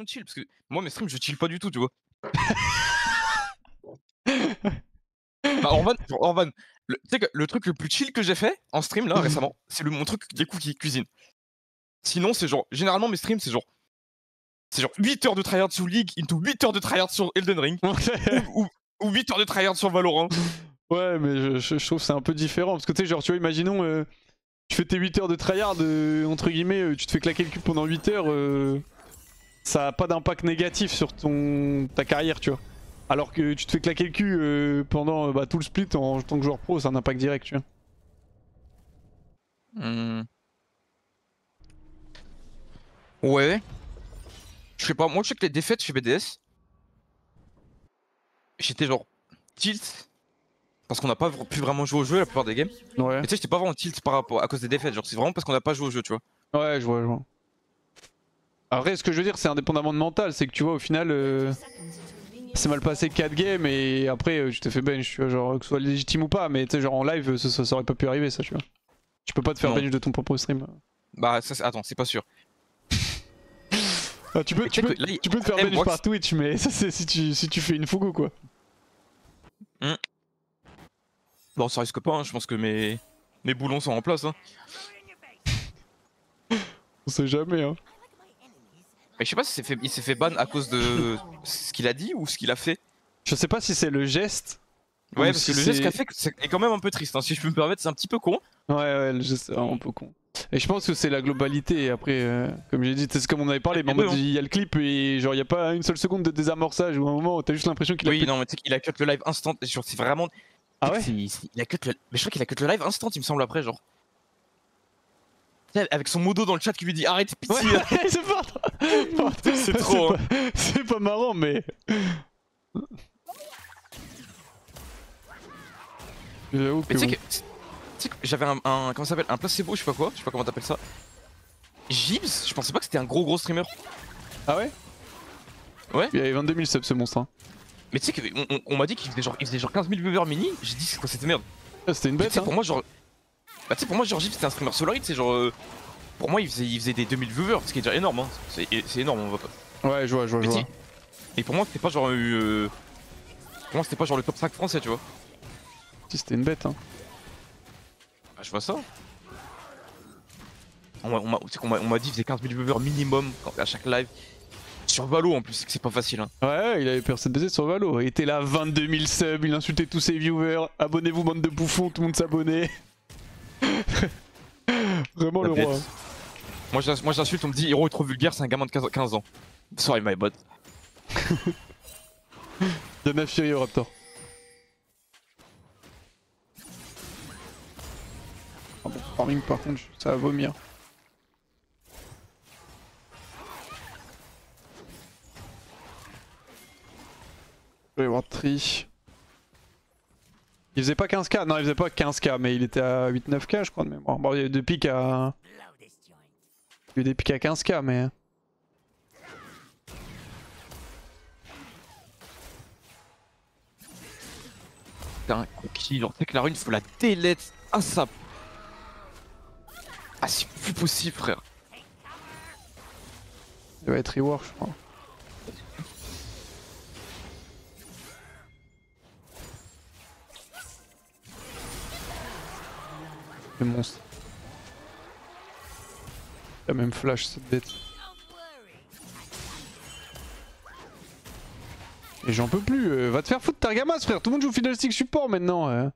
chill parce que moi mes streams je chill pas du tout, tu vois? Bah en van, tu sais que le truc le plus chill que j'ai fait en stream là récemment, c'est mon truc des cookies cuisine. Sinon c'est genre généralement mes streams c'est genre 8 heures de tryhard sur League into 8 heures de tryhard sur Elden Ring ou 8 heures de tryhard sur Valorant. Ouais, mais je trouve que c'est un peu différent. Parce que tu sais, genre, tu vois, imaginons, tu fais tes 8 heures de tryhard, entre guillemets, tu te fais claquer le cul pendant 8 heures, ça a pas d'impact négatif sur ta carrière, tu vois. Alors que tu te fais claquer le cul pendant tout le split en tant que joueur pro, c'est un impact direct, tu vois. Mmh. Ouais. Je sais pas, moi je sais que les défaites chez BDS, j'étais genre tilt parce qu'on n'a pas pu vraiment jouer au jeu la plupart des games. Ouais. Et tu sais, j'étais pas vraiment tilt par rapport à cause des défaites, genre c'est vraiment parce qu'on n'a pas joué au jeu, tu vois. Ouais, je vois, je vois. Après, ce que je veux dire, c'est indépendamment de mental, c'est que tu vois, au final, c'est mal passé 4 games et après, tu t'es fait bench, tu vois, genre, que ce soit légitime ou pas, mais tu sais, genre en live, ça aurait pas pu arriver, ça, tu vois. Tu peux pas te faire Non. bench de ton propre stream. Bah ça, attends, c'est pas sûr. Ah, tu peux te faire bench Mbox. par Twitch, mais ça c'est si tu fais une Fugu quoi. Bon, ça risque pas, hein. Je pense que mes boulons sont en place. Hein. On sait jamais hein. Mais je sais pas si il s'est fait ban à cause de ce qu'il a dit ou ce qu'il a fait. Je sais pas si c'est le geste. Ouais, ou parce si que le geste qu'il a c'est... fait est quand même un peu triste, hein. Si je peux me permettre, c'est un petit peu con. Ouais, le geste c'est vraiment un peu con. Et je pense que c'est la globalité et après, comme j'ai dit, c'est comme on avait parlé, mais en mode il y a le clip et genre il y a pas une seule seconde de désamorçage ou un moment où t'as juste l'impression qu'il a... Oui, non, mais tu sais qu'il a cut le live instant. Genre, c'est vraiment. Ah ouais. Il a cut le... Mais je crois qu'il a cut le live instant, il me semble, après, genre. Tu sais, avec son modo dans le chat qui lui dit arrête, pitié. Ouais, c'est pas... C'est trop. Hein. C'est pas marrant, mais... J'avoue que... Mais tu sais que j'avais un. Comment ça s'appelle? Un placebo, je sais pas quoi, je sais pas comment t'appelles ça. Gibbs, je pensais pas que c'était un gros streamer. Ah ouais. Ouais. Il y avait 22 000 subs ce monstre. Hein. Mais tu sais qu'on m'a dit qu'il faisait genre 15 000 viewers mini. J'ai dit c'est quoi cette merde. Ah, c'était une bête. Tu sais, hein. pour moi, genre. Bah, tu sais, pour moi, genre Gibbs c'était un streamer solide, c'est genre. Pour moi, il faisait des 2000 viewers, ce qui est déjà énorme. Hein. C'est énorme, on va pas. Ouais, je vois. Et pour moi, c'était pas genre. Pour moi, c'était pas genre le top 5 français, tu vois. Si, c'était une bête. Hein. Bah, je vois ça. On m'a dit qu'il faisait 15 000 viewers minimum à chaque live. Sur Valo en plus, c'est que c'est pas facile. Hein. Ouais, il avait percé de baiser sur Valo. Il était là, 22 000 subs, il insultait tous ses viewers. Abonnez-vous, bande de bouffons, tout le monde s'abonnait. Vraiment le roi. Moi j'insulte, on me dit Hero est trop vulgaire, c'est un gamin de 15 ans. Sorry my bot. Yana Fury au Raptor. Ah bon, farming par contre, ça va vomir. Je vais voir Tri. Il faisait pas 15k, non il faisait pas 15k, mais il était à 8-9k je crois de mémoire. Bon, il y a eu des pics à... Il y a eu des pics à 15k mais... Putain, cookie, genre, tu sais que la rune faut la délette à ça. Ah, c'est plus possible, frère. Il va être rework je crois. Le monstre. Il a même flash cette bête. Et j'en peux plus, va te faire foutre Targamas frère, tout le monde joue Fiddlestick support maintenant.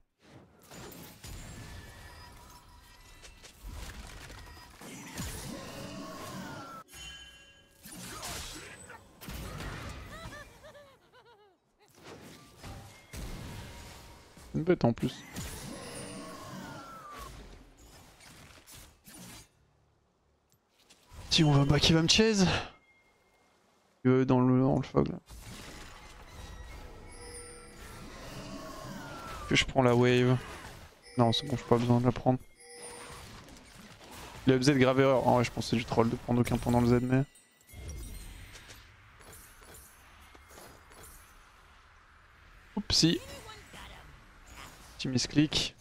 Une bête en plus. Si on va back, il va me chase. Dans le fog là. Que je prends la wave. Non c'est bon, j'ai pas besoin de la prendre. Il a Z grave erreur. En vrai je pense que c'est du troll de prendre aucun point dans le Z mais... Oupsie. Petit misclick.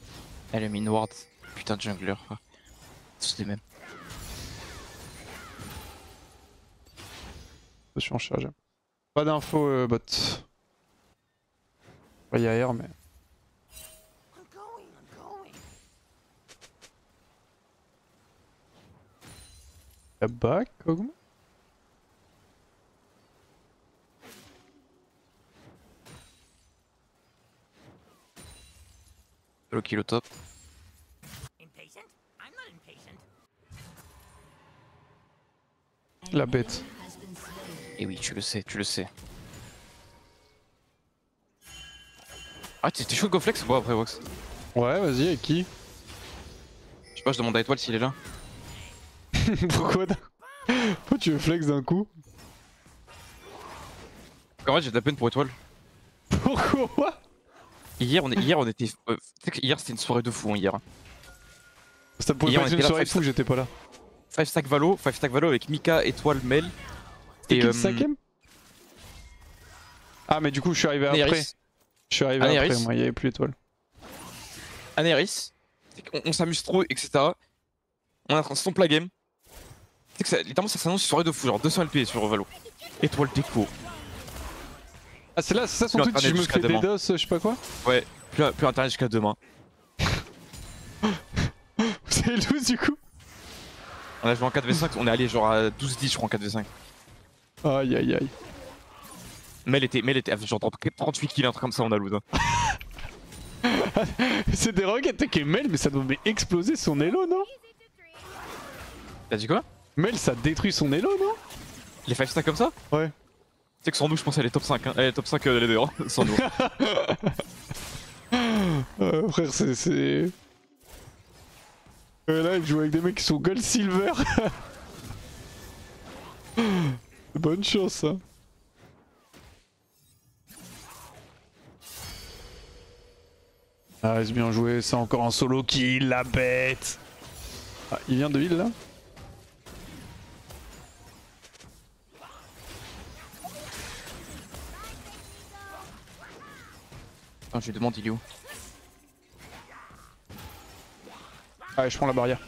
Elle est mine ward. Putain de jungler, frère. Tous les mêmes. Je suis en charge. Pas d'infos bot. Il y a R mais... Y'a back, Kog'Maw? Le kill au top. La bête. Et oui, tu le sais, tu le sais. Ah, t'es chaud de go flex ou pas après Vox? Ouais, vas-y, avec qui? Je sais pas, je demande à Étoile s'il est là. Pourquoi tu veux flex d'un coup? En vrai, j'ai de la peine pour Étoile. Pourquoi? Hier, on était. Tu sais que hier, c'était une soirée de fou, hein, hier. Ça pouvait Hier, pas on être une était là, soirée five fou, j'étais pas là. 5 stack Valo avec Mika, Étoile, Mel. C'était qui le cinquième? Ah, mais du coup, je suis arrivé après. Je suis arrivé après, moi, il y avait plus l'étoile. Anéris, on s'amuse trop, etc. On est en train de stomp la game. Tu sais que ça, littéralement, ça s'annonce une soirée de fou, genre 200 LP sur Valo. Étoile déco. Ah, c'est là, c'est ça son tweet, je me fais des DOS, je sais pas quoi? Ouais, plus internet jusqu'à demain. C'est loose du coup? On a joué en 4v5, on est allé genre à 12-10 je crois en 4v5. Aïe aïe aïe. Mel était genre 38 kills, un truc comme ça on a loot. Hein. C'est des roquettes qui est Mel, mais ça doit exploser son elo, non? T'as dit quoi? Mel, ça détruit son elo, non? Les 5 stacks comme ça? Ouais. Tu sais que sans nous, je pense qu'elle est top 5. Hein. Elle est top 5 les deux, hein, sans nous. Frère, c'est. Là, il joue avec des mecs qui sont gold silver. Bonne chance, hein. Ah, c'est bien joué, c'est encore un solo kill, la bête. Ah, il vient de heal là? Attends, je lui demande il est où. Allez, je prends la barrière.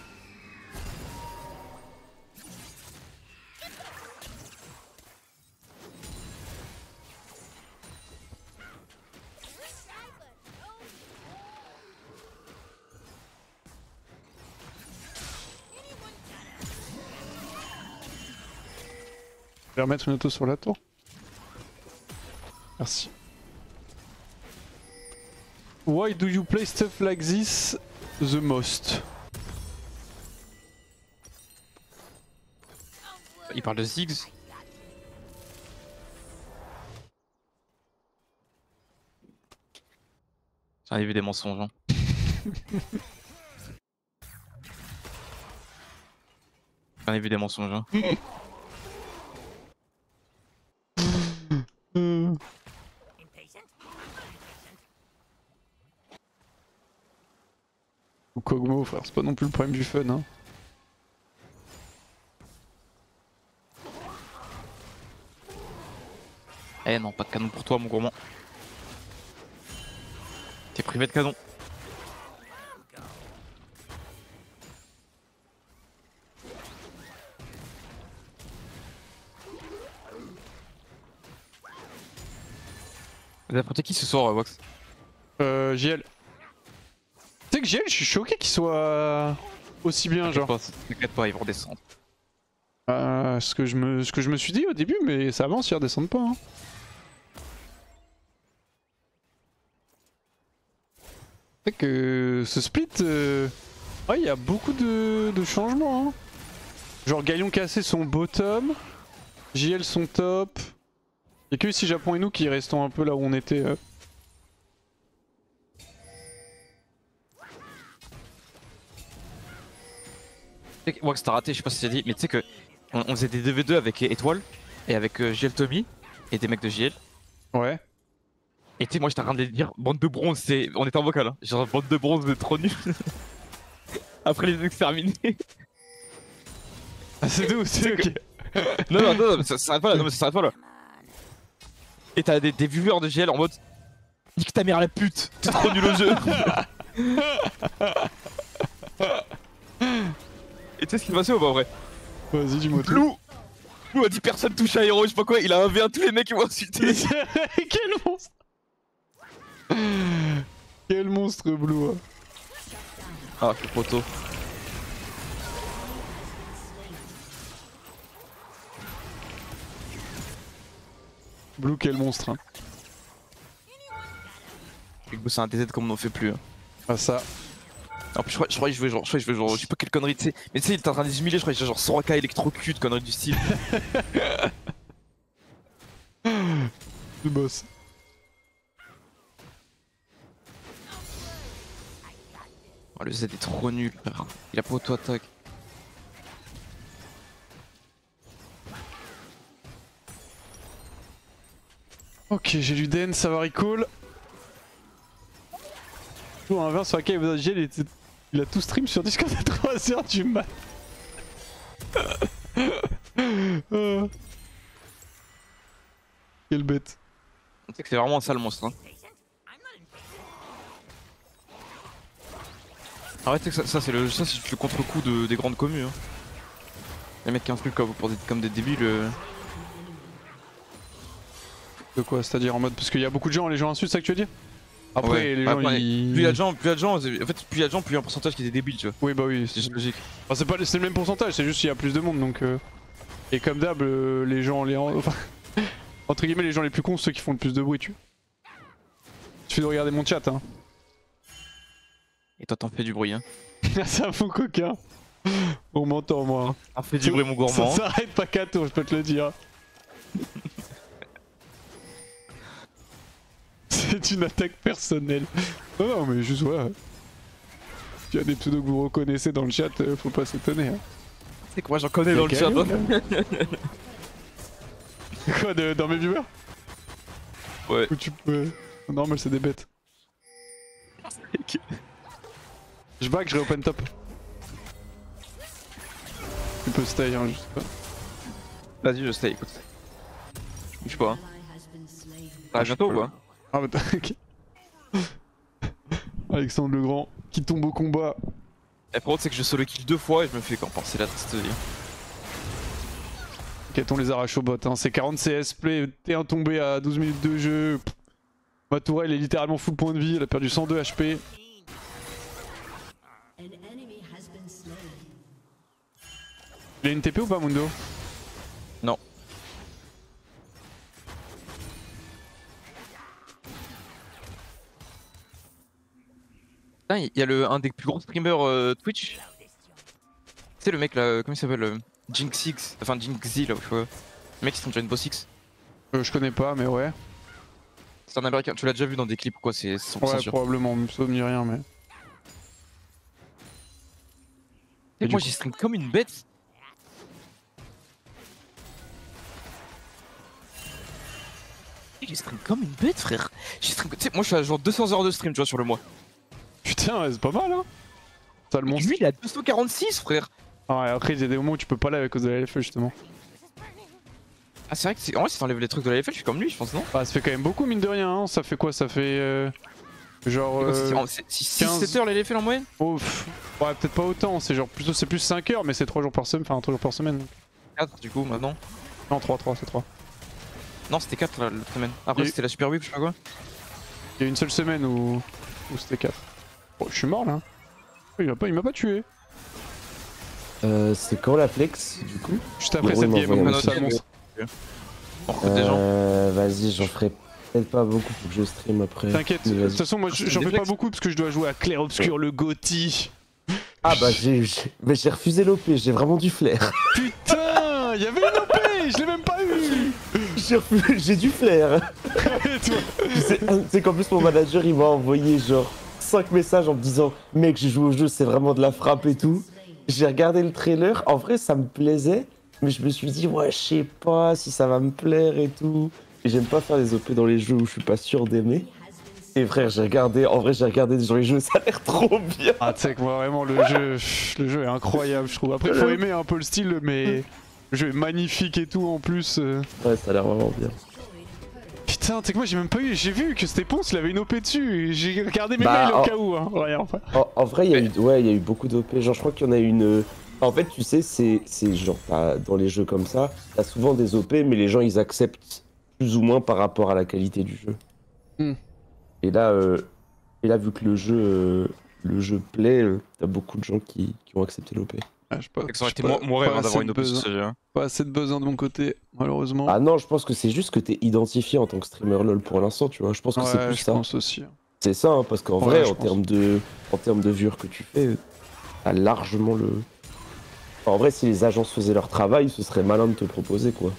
Je vais remettre une auto sur la tour. Merci. Why do you play stuff like this the most? Il parle de Ziggs. J'en ai vu des mensonges. Hein. J'en ai vu des mensonges. Hein. Kog'Maw, frère, c'est pas non plus le problème du fun, hein. Eh non, pas de canon pour toi, mon gourmand. T'es privé de canon. Vous avez apporté qui ce soir, Vox? JL. Tu sais que JL, je suis choqué qu'il soit aussi bien, genre. T'inquiète pas, ils vont redescendre. Ce que je me suis dit au début, mais ça avance, ils redescendent pas. Hein. C'est que ce split, ouais, il y a beaucoup de changements. Hein. Genre Galion cassé son bottom, JL son top. Y'a que ici Japon et nous qui restons un peu là où on était. Wax t'as raté, je sais pas si t'as dit, mais tu sais que on faisait des 2v2 avec Étoile et avec JL Tommy et des mecs de JL. Ouais. Et tu sais, moi j'étais en train de dire bande de bronze, on était en vocal, hein. Genre bande de bronze, vous êtes trop nuls. Après les exterminés. Ah, c'est tout, c'est ok. Non, ça s'arrête pas là, non, mais ça s'arrête pas là. Et t'as des viewers de GL en mode nique ta mère la pute, t'es trop nul au jeu. Et tu sais ce qui s'est passé ou pas vrai? Vas-y, dis-moi tout. Blue a dit personne touche à Hero, je sais pas quoi, il a 1v1 tous les mecs qui vont insulter. Quel monstre! Quel monstre Blue! Ah, je suis trop tôt. Blue, quel monstre! Hein. C'est un DZ comme on n'en fait plus. Hein. Ah, ça. En plus, je crois que je vais genre, je sais pas quelle connerie, tu sais. Mais tu sais, il est en train de s'humilier, je crois qu'il genre Soraka électrocute, connerie du style. Le boss. Oh, le Z est trop nul, frère. Il a pas auto-attaque. Ok, j'ai lu Den, ça va recall. Toujours un 20 sur la cave d'Agile, il a tout stream sur Discord à 3h du mat. Quelle bête. Tu sais que c'est vraiment un sale monstre. Hein. Arrête, tu sais que ça c'est le contre-coup des grandes communes. Hein. Les mecs qui insultent comme des débiles. De quoi? C'est-à-dire en mode. Parce qu'il y a beaucoup de gens, les gens insultent, ça que tu veux dire? Après, ouais. les gens ils. Plus il y a de gens, en fait, plus il y a de gens, plus il y a un pourcentage qui est débiles, tu vois. Oui, bah oui, c'est logique. Enfin, c'est le même pourcentage, c'est juste qu'il y a plus de monde donc. Et comme d'hab, les gens. Enfin, entre guillemets, les gens les plus cons, ceux qui font le plus de bruit, tu vois. Il suffit de regarder mon chat, hein. Et toi, t'en fais du bruit, hein. C'est un faux coquin. On m'entend, moi. T'en fais du bruit, mon gourmand. Ça s'arrête pas qu'à tour, je peux te le dire. C'est une attaque personnelle. Non, mais juste ouais. S'il y a des pseudos que vous reconnaissez dans le chat, faut pas s'étonner. Hein. C'est quoi, j'en connais dans le chat. Quoi, dans mes viewers? Ouais. Ou tu peux. Normal, c'est des bêtes. Je back, je open top. Tu peux stay, hein, je sais pas. Vas-y, je stay, écoute. Je bouge pas. Hein. Ah, bientôt ou quoi? Ah, bah ok. Alexandre le Grand qui tombe au combat. Et pour autre, c'est que je solo kill 2 fois et je me fais quand c'est la triste vie. Ok, on les arrache au bot, hein. C'est 40 CS play, T1 tombé à 12 minutes de jeu. Ma tourelle est littéralement full point de vie, elle a perdu 102 HP. Il a une TP ou pas, Mundo? Non. Il y a un des plus gros streamers Twitch. Tu sais le mec là, comment il s'appelle Jinxix, enfin Jinxy là, je vois. Le mec qui sont déjà une boss X. Je connais pas, mais ouais. C'est un américain, tu l'as déjà vu dans des clips ou quoi, c'est 100% ouais, sûr. probablement, ça me dit rien, mais. Et moi j'ai stream comme une bête. J'ai stream comme une bête, frère. J'ai stream, tu sais, moi je suis à genre 200 heures de stream, tu vois, sur le mois. Putain, ouais, c'est pas mal, hein. Ça le monstre. Lui il a 246, frère. Ah, et après, il y a des moments où tu peux pas aller à cause de la LFE, justement. Ah, c'est vrai que en vrai, si t'enlèves les trucs de la LFL, je suis comme lui, je pense, non? Ah, ça fait quand même beaucoup, mine de rien, hein. Ça fait quoi? Ça fait. Genre. 6-7 heures la LFL en moyenne? Oh, ouais, peut-être pas autant, c'est genre plutôt c'est plus 5 heures, mais c'est 3 jours par semaine, enfin 3 jours par semaine. 4 du coup, maintenant. Non, 3, c'est 3. Non, c'était 4 la semaine. Après, c'était la Super Week, je sais pas quoi. Il y a une seule semaine où c'était 4. Oh, je suis mort là. Il m'a pas tué. C'est quand la flex du coup? Juste après bon, cette game, on ça monstre. On recrute des gens. Vas-y, j'en ferai peut-être pas beaucoup, faut que je stream après. T'inquiète, de toute façon, moi j'en fais pas beaucoup parce que je dois jouer à Clair Obscur le Gothi. Ah bah mais j'ai refusé l'OP, j'ai vraiment du flair. Putain, il y avait une OP, je l'ai même pas eu. J'ai du flair. Tu sais qu'en plus mon manager il m'a envoyé genre 5 messages en me disant mec j'ai joué au jeu, c'est vraiment de la frappe et tout. J'ai regardé le trailer, en vrai ça me plaisait, mais je me suis dit ouais je sais pas si ça va me plaire et tout. Et j'aime pas faire des OP dans les jeux où je suis pas sûr d'aimer. Et frère j'ai regardé sur les jeux, ça a l'air trop bien. Ah tu sais que moi vraiment le jeu est incroyable je trouve. Après faut aimer un peu le style mais le jeu est magnifique et tout en plus. Ouais ça a l'air vraiment bien. Putain, tu sais que moi j'ai même pas eu, j'ai vu que c'était Ponce, il avait une OP dessus, j'ai regardé mes mails au cas où, hein. Ouais, enfin. En vrai, il y a eu beaucoup d'OP, genre je crois qu'il y en a une En fait, tu sais, c'est genre, dans les jeux comme ça, t'as souvent des OP, mais les gens, ils acceptent plus ou moins par rapport à la qualité du jeu. Hmm. Et là, vu que le jeu plaît, t'as beaucoup de gens qui ont accepté l'OP. Ah, je sais pas, Ça aurait été pas- mon rêve pas hein, d'avoir assez une de OP sur buzz, ce jeu. Pas assez de buzz de mon côté, malheureusement. Ah non, je pense que c'est juste que t'es identifié en tant que streamer LoL pour l'instant, tu vois. Je pense que c'est Ouais, plus je ça. pense aussi. C'est ça, hein, parce qu'en Ouais, vrai, je en pense. termes de viewers que tu fais, t'as largement le. Enfin, en vrai, si les agences faisaient leur travail, ce serait malin de te proposer, quoi.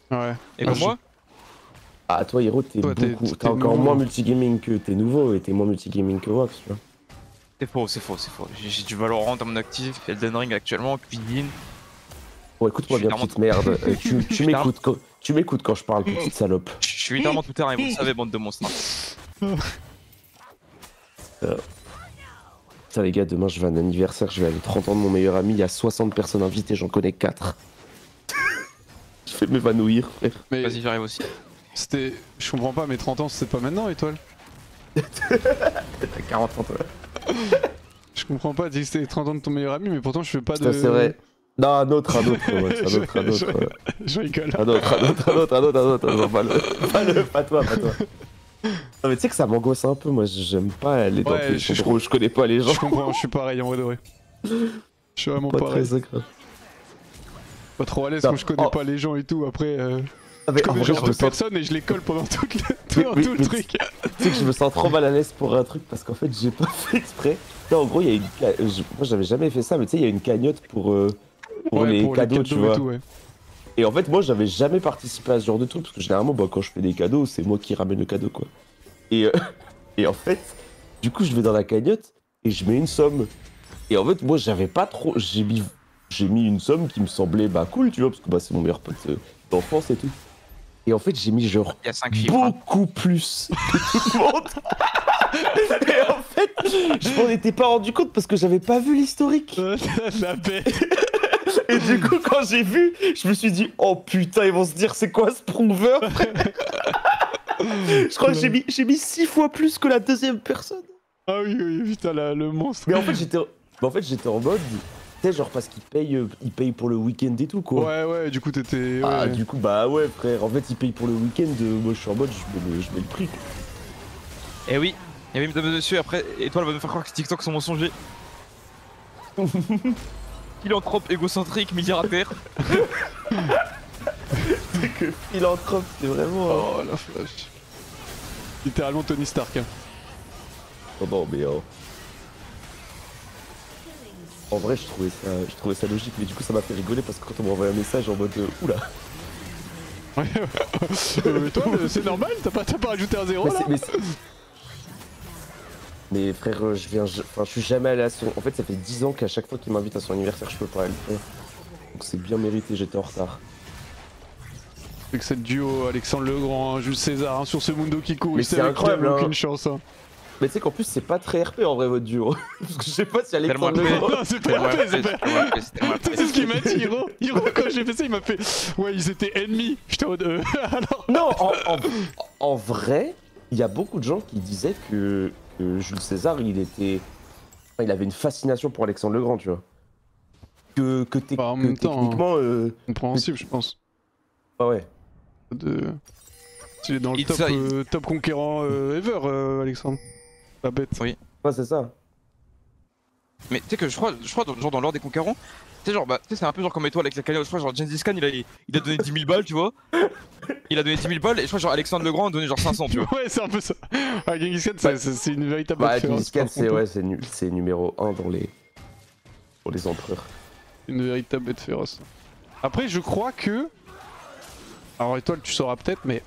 Ouais. Et Ah, pour moi, Ah, toi, Hiro, t'es Toi, t'es encore nouveau. moins multigaming que t'es nouveau et t'es moins multigaming que Wax, tu vois. c'est faux. J'ai du Valorant dans mon actif, Elden Ring actuellement, Cuisine. Bon, écoute-moi Je suis bien, petite merde. Tu m'écoutes quand je parle, petite salope. Je suis littéralement tout terrain et vous le savez, bande de monstres. hein. Putain, les gars, demain, je vais à un anniversaire, je vais aller 30 ans de mon meilleur ami, il y a 60 personnes invitées, j'en connais 4. Je vais m'évanouir, frère. Mais Vas-y, j'arrive aussi. c'était. Je comprends pas, mais 30 ans, c'était pas maintenant, Étoile? T'as 40 ans, toi. Je comprends pas, dis que c'était 30 ans de ton meilleur ami, mais pourtant je fais pas Putain, de. c'est vrai. Non, un autre, Wax, Je rigole. Un autre. Non, pas toi. Non, mais tu sais que ça m'angoisse un peu, moi, j'aime pas aller dans Ouais, les choses drôles, je connais pas les gens. Je comprends, je suis pareil en vrai de vrai. Je suis vraiment Pas pareil. très agréable. Pas trop à l'aise Non. quand je connais Oh. pas les gens et tout. Après, Ah, mais je en connais vrai, genre je deux me sens- personnes et je les colle pendant tout le mais truc. Tu sais que je me sens trop mal à l'aise pour un truc parce qu'en fait j'ai pas fait exprès. Non, en gros, il y a moi j'avais jamais fait ça, mais tu sais, il y a une cagnotte pour Ouais, les cadeaux, tu et vois. tout, ouais. Et en fait, moi j'avais jamais participé à ce genre de truc parce que généralement, bah, quand je fais des cadeaux, c'est moi qui ramène le cadeau, quoi. Et, et en fait, du coup, je vais dans la cagnotte et je mets une somme. Et en fait, moi j'avais pas trop. J'ai mis une somme qui me semblait bah cool, tu vois, parce que bah, c'est mon meilleur pote d'enfance et tout. Et en fait, j'ai mis genre Il y a 5 chiffres. hein. beaucoup plus que tout le monde. Et en fait, je m'en étais pas rendu compte parce que j'avais pas vu l'historique. La bête. Et du coup, quand j'ai vu, je me suis dit, oh putain, ils vont se dire, c'est quoi ce prover? Je crois que j'ai mis 6 fois plus que la deuxième personne. Ah oui, putain, le monstre. Mais en fait, j'étais en mode, tu sais, genre parce qu'ils payent pour le week-end et tout, quoi. Ouais, du coup, t'étais. Ah, Ouais. du coup, bah ouais, frère, en fait, ils payent pour le week-end, moi je suis en mode, je mets le prix, quoi. Eh oui, et oui, mesdames et messieurs, après, Étoile va nous faire croire que TikTok sont mensongers. Philanthrope, égocentrique, milliardaire. C'est que philanthrope, c'est vraiment. Oh la flash. Littéralement Tony Stark. Hein. Oh non, mais en vrai, je trouvais ça logique, mais du coup, ça m'a fait rigoler parce que quand on m'a envoyé un message en mode oula. Toi, c'est normal, t'as pas rajouté un zéro Mais, là mais frère, je suis jamais allé à son. En fait, ça fait 10 ans qu'à chaque fois qu'il m'invite à son anniversaire, je peux pas aller le faire. Donc c'est bien mérité, j'étais en retard. Avec cette duo Alexandre Legrand, Jules César, hein, sur ce Mundo qui court, Mais il c'est savait qu'il avait incroyable, hein. aucune chance. Hein. Mais tu sais qu'en plus, c'est pas très RP en vrai, votre duo. Parce que je sais pas si Tellement Alexandre RP. Legrand. Non, c'est pas vrai, c'est pas c'est ce qu'il m'a dit, Hiro. Hiro, quand j'ai fait ça, il m'a fait ouais, ils étaient ennemis. J'étais en mode alors. Non, en vrai, il y a beaucoup de gens qui disaient que Jules César, il avait une fascination pour Alexandre Legrand, tu vois. Bah, en même temps, techniquement. Compréhensible, je pense. Ah ouais. Il est dans le It's top conquérant ever, Alexandre. Pas bête. Oui. Ouais, c'est ça. Mais tu sais que je crois genre dans l'ordre des conquérants, tu sais genre bah tu sais c'est un peu genre comme Étoile avec la cagnotte, je crois genre Gengis Khan il a donné 10 000 balles tu vois. Il a donné 10 000 balles et je crois genre Alexandre Legrand a donné genre 500 tu vois. Ouais, c'est un peu ça. Ah, Genghis Khan, c'est une véritable Bah, référence, Gengis Khan, par contre. c'est numéro 1 pour les empereurs. Une véritable bête féroce. Après, je crois que. Alors, Étoile, tu sauras peut-être, mais.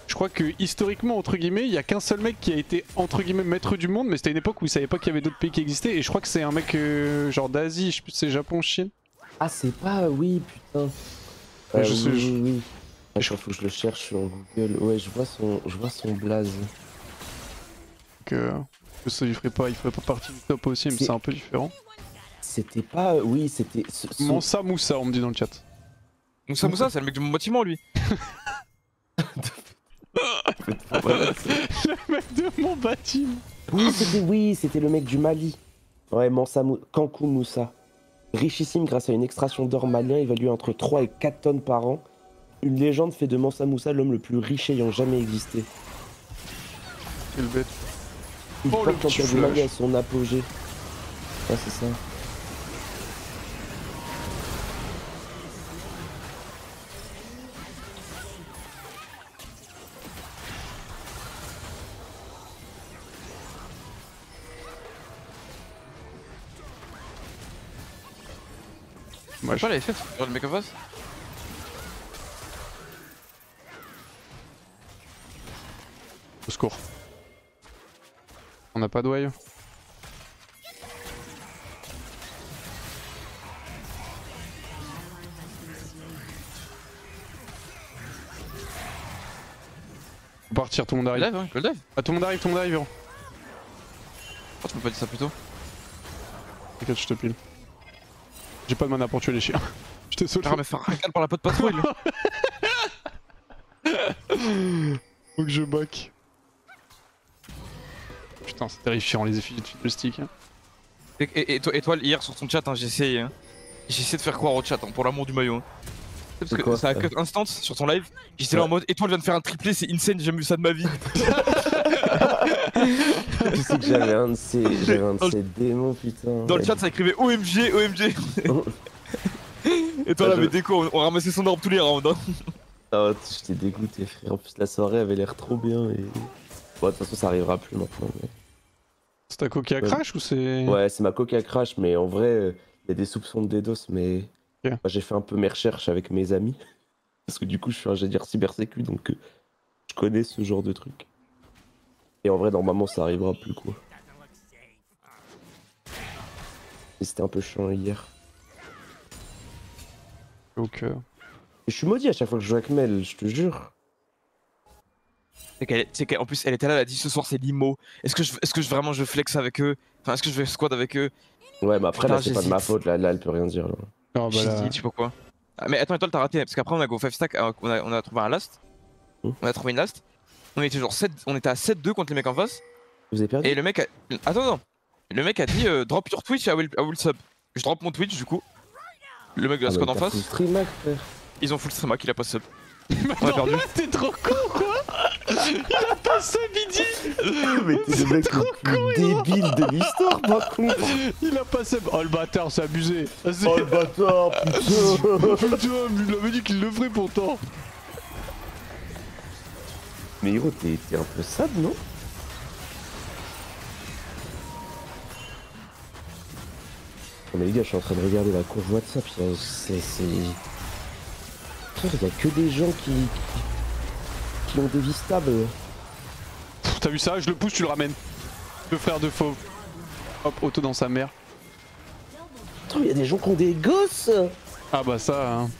Je crois que historiquement, entre guillemets, il y a qu'un seul mec qui a été entre guillemets maître du monde, mais c'était une époque où il savait pas qu'il y avait d'autres pays qui existaient, et je crois que c'est un mec genre d'Asie, je sais plus si c'est Japon, Chine. Ah, c'est pas. Oui, putain. Je sais, oui. Attends, faut que je le cherche sur Google. Ouais, je vois son blaze. Donc, il ferait pas partie du top aussi, mais c'est un peu différent. C'était pas. Oui, c'était. Mansa Moussa, on me dit dans le chat. Moussa, c'est le mec de mon bâtiment lui. Le mec de mon bâtiment. Oui, c'était le mec du Mali. Ouais, Kankou Moussa. Richissime grâce à une extraction d'or malien évaluée entre 3 et 4 tonnes par an. Une légende fait de Mansa Moussa l'homme le plus riche ayant jamais existé. Quelle bête. Il Oh, le porte petit Mali flash. à son apogée. Ah, c'est ça. Moi, Je sais pas la FF sur le mec en face. Au secours. On n'a pas de wave. Faut partir, tout le monde arrive. Live, hein, le live. Ah, tout le monde arrive, Véron. Pourquoi tu m'as pas dit ça plus tôt? T'inquiète, je te pile. J'ai pas de mana pour tuer les chiens. Je te saute. Ah, mais faire un par la pote patrouille. Faut que je back. Putain, c'est terrifiant les effets de stick. Hein. Et toi, hier sur ton chat, hein, j'ai essayé. Hein. J'ai essayé de faire croire au chat, hein, pour l'amour du maillot. Hein. Parce C'est que quoi, ça a ça cut instant sur ton live. J'étais là en mode Étoile vient de faire un triplé, c'est insane, j'ai jamais vu ça de ma vie. Tu sais que j'avais un de ces démons, putain. Dans le chat, ça écrivait OMG, OMG. Et toi là, mais déco, on ramassait son orbe tous les rounds. Hein. Oh, j'étais dégoûté, frère. En plus, la soirée avait l'air trop bien et. Bon, de toute façon, ça arrivera plus maintenant. Mais... C'est ta coquille à crash ou c'est. Ouais, c'est ma coquille à crash, mais en vrai, il y a des soupçons de DDoS, mais. Ok. Moi, j'ai fait un peu mes recherches avec mes amis. Parce que du coup, je suis ingénieur cybersécu, donc je connais ce genre de truc. Et en vrai, normalement, ça arrivera plus, quoi. Et c'était un peu chiant hier. Donc. Et je suis maudit à chaque fois que je joue avec Mel, je te jure. C'est qu'en plus, elle était là, elle a dit ce soir c'est l'IMO. Est-ce que vraiment je flex avec eux? Enfin, est-ce que je vais squad avec eux? Ouais, mais après, Putain, là, c'est pas de ma faute, là, elle peut rien dire. Là. Oh, bah là. Je sais pas quoi. Ah, mais attends, Étoile, t'as raté, parce qu'après on a go 5 stack, on a trouvé un last. On a trouvé une last. On était genre 7, on était à 7-2 contre les mecs en face. Vous avez perdu? Et le mec a... Attends, non. Le mec a dit drop your Twitch, I will sub. Je drop mon Twitch du coup. Le mec de la squad en face. Ils ont full stream hack, il a pas sub. On a perdu. T'es trop con quoi. Il a pas sub, il dit. Mais t'es le mec le plus débile de l'histoire, par contre. Il a pas sub. Oh le bâtard, c'est abusé. Oh le bâtard, putain. Putain, mais il avait dit qu'il le ferait pourtant. Mais Hiro, t'es un peu sad, non? Oh, mais les gars, je suis en train de regarder la courbe WhatsApp, c'est... Putain, il y a que des gens qui ont des vies stables. T'as vu ça? Je le pousse, tu le ramènes. Le frère de Fauve. Hop, auto dans sa mère. Attends, il y a des gens qui ont des gosses. Ah bah ça, hein.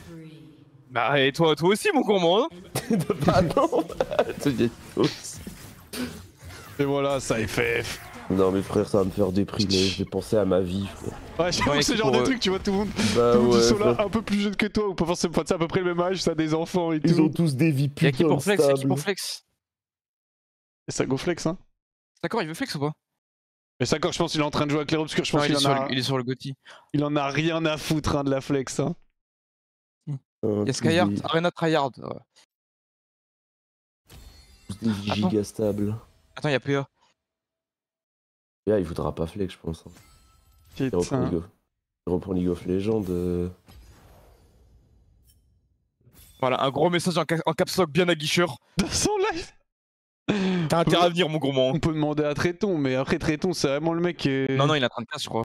Bah et toi aussi mon gourmand, hein. Bah non. Et voilà, ça FF. Non mais frère, ça va me faire déprimer, je vais penser à ma vie, frère. Ouais, j'avoue, ce genre de truc, tu vois, tout le monde, Bah tout le monde ouais, ils sont là frère. un peu plus jeunes que toi, ou pas forcément, à peu près le même âge, ça a des enfants et Ils ont tout. tous des vies Y'a qui putain pour flex, y'a qui stables. pour flex. Et ça go flex, hein. D'accord, il veut flex ou pas? Mais ça, quand je pense qu'il est en train de jouer avec les obscurs, je pense Non, qu'il il est sur le Gotti. il en a rien à foutre, hein, de la flex, hein. Y'a Skyheart, Arena Tryhard. Ouais. Tous des vies giga stables. Attends, y'a PA. Et là, il voudra pas flex, je pense. Il reprend League of Legends. Voilà, un gros message en caps lock bien aguicheur. Dans son live. T'as intérêt à venir mon gourmand. On peut demander à Tréton, mais après Tréton, c'est vraiment le mec qui est... Non, il est en train de casse, je crois.